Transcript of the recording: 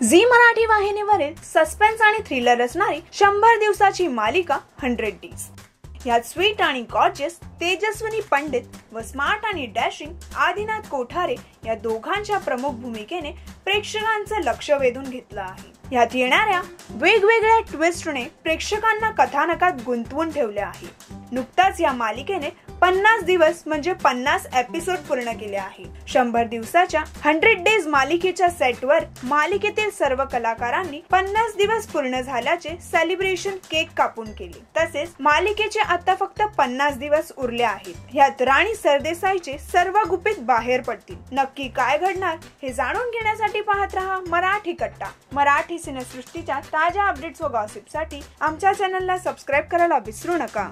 Zee Marathi वाहिनीवरील suspense आणि thriller असणारी 100 दिवसाची मालिका 100 डेज। यात स्वीट आणि गॉर्जियस तेजस्विनी पंडित व स्मार्ट आणि डॅशिंग आदिनाथ कोठारे या दोघांच्या प्रमुख भूमिकेने प्रेक्षकांचे लक्ष वेधून घेतलं आहे। यात येणाऱ्या वेगवेगळ्या ट्विस्टने प्रेक्षकांना कथानकात गुंतवून ठेवले आहे। नुकताच या मालिकेने 50 दिवस म्हणजे 50 एपिसोड पूर्ण केले आहे। 100 दिवसाच्या 100 डेज मालिकेच्या सेटवर मालिकेतील सर्व कलाकारांनी 50 दिवस पूर्ण झाल्याचे सेलिब्रेशन केक कापून केले। तसेच मालिकेचे आता फक्त 50 दिवस उरले आहेत। यात राणी सरदेसाईचे सर्व गुपित बाहेर पडतील। नक्की काय घडणार हे जाणून घेण्यासाठी पाहत रहा मराठी कट्टा। मराठी सिनेसृष्टीच्या ताज्या अपडेट्स व गॉसिपसाठी आमच्या चॅनलला सबस्क्राइब करायला विसरू नका।